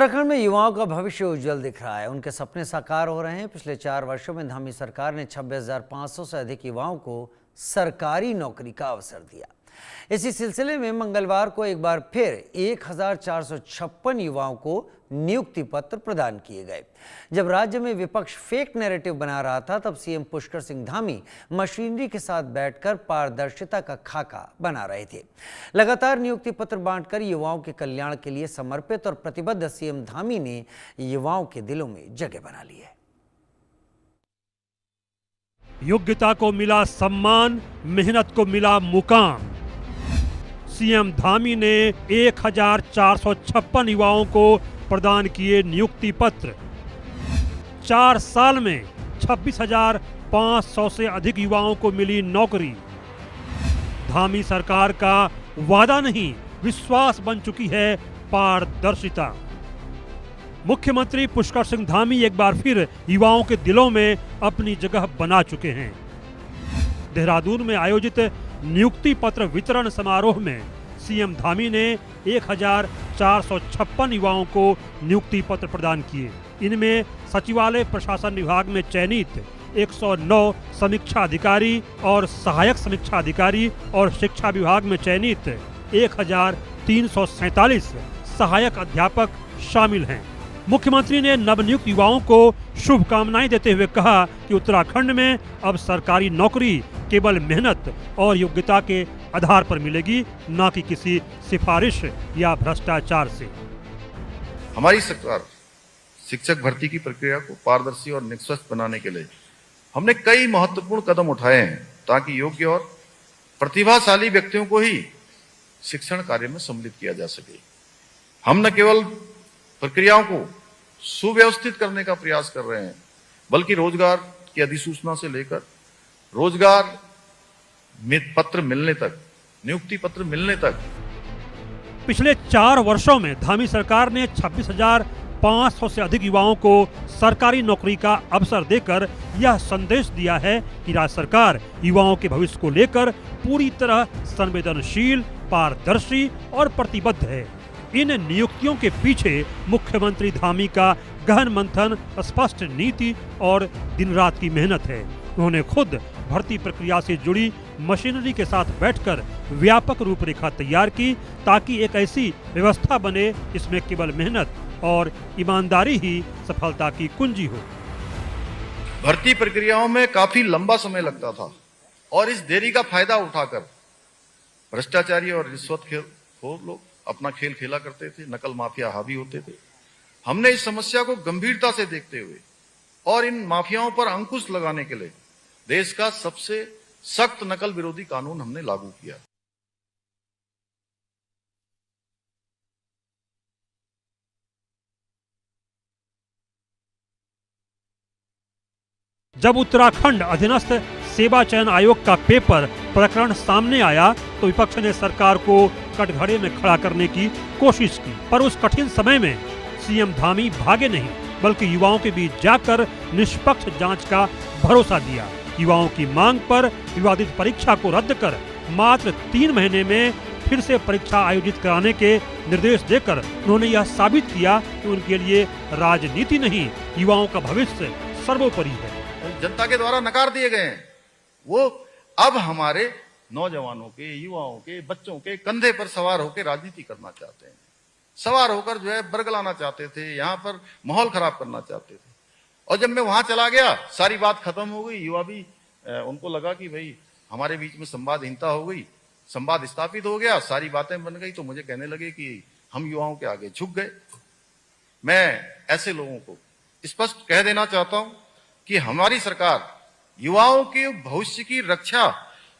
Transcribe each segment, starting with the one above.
उत्तराखंड में युवाओं का भविष्य उज्जवल दिख रहा है। उनके सपने साकार हो रहे हैं। पिछले 4 वर्षों में धामी सरकार ने 26,500 से अधिक युवाओं को सरकारी नौकरी का अवसर दिया। इसी सिलसिले में मंगलवार को एक बार फिर 1,456 युवाओं को नियुक्ति पत्र प्रदान किए गए। जब राज्य में विपक्ष फेक नैरेटिव बना रहा था, तब सीएम पुष्कर सिंह धामी मशीनरी के साथ बैठकर पारदर्शिता का खाका बना रहे थे। लगातार नियुक्ति पत्र बांटकर युवाओं के कल्याण के लिए समर्पित और प्रतिबद्ध सीएम धामी ने युवाओं के दिलों में जगह बना ली है। योग्यता को मिला सम्मान, मेहनत को मिला मुकाम। सीएम धामी ने 1,456 युवाओं को प्रदान किए नियुक्ति पत्र। 4 साल में 26,500 से अधिक युवाओं को मिली नौकरी। धामी सरकार का वादा नहीं, विश्वास बन चुकी है पारदर्शिता। मुख्यमंत्री पुष्कर सिंह धामी एक बार फिर युवाओं के दिलों में अपनी जगह बना चुके हैं। देहरादून में आयोजित नियुक्ति पत्र वितरण समारोह में सीएम धामी ने 1,456 युवाओं को नियुक्ति पत्र प्रदान किए। इनमें सचिवालय प्रशासन विभाग में चयनित 109 समीक्षा अधिकारी और सहायक समीक्षा अधिकारी और शिक्षा विभाग में चयनित 1,347 सहायक अध्यापक शामिल हैं। मुख्यमंत्री ने नवनियुक्त युवाओं को शुभकामनाएं देते हुए कहा कि उत्तराखंड में अब सरकारी नौकरी केवल मेहनत और योग्यता के आधार पर मिलेगी, न कि किसी सिफारिश या भ्रष्टाचार से। हमारी सरकार शिक्षक भर्ती की प्रक्रिया को पारदर्शी और निष्पक्ष बनाने के लिए हमने कई महत्वपूर्ण कदम उठाए हैं, ताकि योग्य और प्रतिभाशाली व्यक्तियों को ही शिक्षण कार्य में सम्मिलित किया जा सके। हम न केवल प्रक्रियाओं को सुव्यवस्थित करने का प्रयास कर रहे हैं, बल्कि रोजगार की अधिसूचना से लेकर रोजगार पत्र मिलने तक, नियुक्ति पत्र मिलने तक। पिछले 4 वर्षों में धामी सरकार ने 26,500 से अधिक युवाओं को सरकारी नौकरी का अवसर देकर यह संदेश दिया है कि राज्य सरकार युवाओं के भविष्य को लेकर पूरी तरह संवेदनशील, पारदर्शी और प्रतिबद्ध है। इन नियुक्तियों के पीछे मुख्यमंत्री धामी का गहन मंथन, स्पष्ट नीति और दिन रात की मेहनत है। उन्होंने खुद भर्ती प्रक्रिया से जुड़ी मशीनरी के साथ बैठकर व्यापक रूपरेखा तैयार की, ताकि एक ऐसी व्यवस्था बने जिसमें केवल मेहनत और ईमानदारी ही सफलता की कुंजी हो। भर्ती प्रक्रियाओं में काफी लंबा समय लगता था और इस देरी का फायदा उठाकर भ्रष्टाचारी और रिश्वतखोर लोग अपना खेल खेला करते थे, नकल माफिया हावी होते थे। हमने इस समस्या को गंभीरता से देखते हुए और इन माफियाओं पर अंकुश लगाने के लिए देश का सबसे सख्त नकल विरोधी कानून हमने लागू किया। जब उत्तराखंड अधीनस्थ सेवा चयन आयोग का पेपर प्रकरण सामने आया, तो विपक्ष ने सरकार को कटघरे में खड़ा करने की कोशिश की, पर उस कठिन समय में सीएम धामी भागे नहीं, बल्कि युवाओं के बीच जाकर निष्पक्ष जांच का भरोसा दिया। युवाओं की मांग पर विवादित परीक्षा को रद्द कर मात्र 3 महीने में फिर से परीक्षा आयोजित कराने के निर्देश देकर उन्होंने यह साबित किया कि उनके लिए राजनीति नहीं, युवाओं का भविष्य सर्वोपरि है। जनता के द्वारा नकार दिए गए हैं, वो अब हमारे नौजवानों के, युवाओं के, बच्चों के कंधे पर सवार होकर राजनीति करना चाहते हैं, सवार होकर जो है बरगलाना चाहते थे, यहाँ पर माहौल खराब करना चाहते थे। और जब मैं वहां चला गया, सारी बात खत्म हो गई। युवा भी उनको लगा कि भाई हमारे बीच में संवादहीनता हो गई, संवाद स्थापित हो गया, सारी बातें बन गई, तो मुझे कहने लगे कि हम युवाओं के आगे झुक गए। मैं ऐसे लोगों को स्पष्ट कह देना चाहता हूं कि हमारी सरकार युवाओं के भविष्य की रक्षा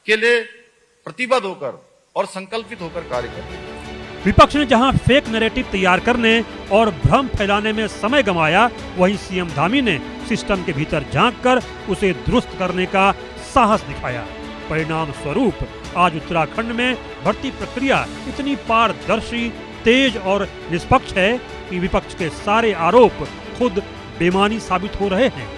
के लिए प्रतिबद्ध होकर और संकल्पित होकर कार्य कर रही है। विपक्ष ने जहां फेक नैरेटिव तैयार करने और भ्रम फैलाने में समय गंवाया, वहीं सीएम धामी ने सिस्टम के भीतर झांककर उसे दुरुस्त करने का साहस दिखाया। परिणाम स्वरूप आज उत्तराखंड में भर्ती प्रक्रिया इतनी पारदर्शी, तेज और निष्पक्ष है कि विपक्ष के सारे आरोप खुद बेमानी साबित हो रहे हैं।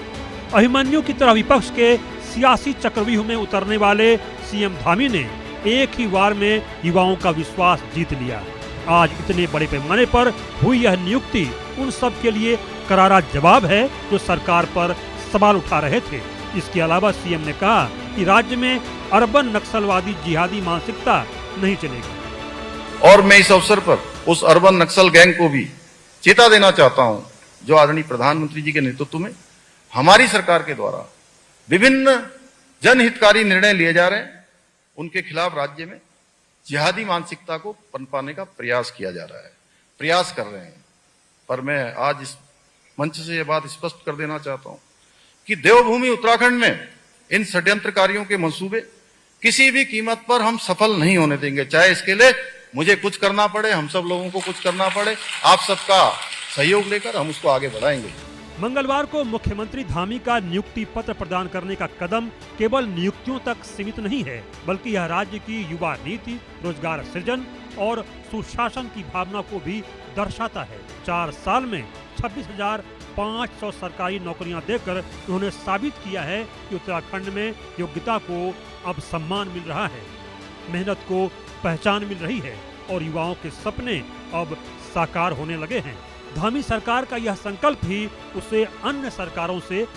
अभिमन्यु की तरह विपक्ष के सियासी चक्रव्यूह में उतरने वाले सीएम धामी ने एक ही बार में युवाओं का विश्वास जीत लिया। आज इतने बड़े पैमाने पर हुई यह नियुक्ति उन सब के लिए करारा जवाब है जो सरकार पर सवाल उठा रहे थे। इसके अलावा सीएम ने कहा कि राज्य में अर्बन नक्सलवादी जिहादी मानसिकता नहीं चलेगी। और मैं इस अवसर पर उस अर्बन नक्सल गैंग को भी चेता देना चाहता हूं, जो आदरणीय प्रधानमंत्री जी के नेतृत्व में हमारी सरकार के द्वारा विभिन्न जनहितकारी निर्णय लिए जा रहे हैं, उनके खिलाफ राज्य में जिहादी मानसिकता को पनपाने का प्रयास किया जा रहा है, प्रयास कर रहे हैं। पर मैं आज इस मंच से यह बात स्पष्ट कर देना चाहता हूं कि देवभूमि उत्तराखंड में इन षड्यंत्रकारियों के मंसूबे किसी भी कीमत पर हम सफल नहीं होने देंगे, चाहे इसके लिए मुझे कुछ करना पड़े, हम सब लोगों को कुछ करना पड़े। आप सबका सहयोग लेकर हम उसको आगे बढ़ाएंगे। मंगलवार को मुख्यमंत्री धामी का नियुक्ति पत्र प्रदान करने का कदम केवल नियुक्तियों तक सीमित नहीं है, बल्कि यह राज्य की युवा नीति, रोजगार सृजन और सुशासन की भावना को भी दर्शाता है। 4 साल में 26,500 सरकारी नौकरियां देकर उन्होंने साबित किया है कि उत्तराखंड में योग्यता को अब सम्मान मिल रहा है, मेहनत को पहचान मिल रही है और युवाओं के सपने अब साकार होने लगे हैं। धामी सरकार का यह संकल्प ही उसे अन्य सरकारों से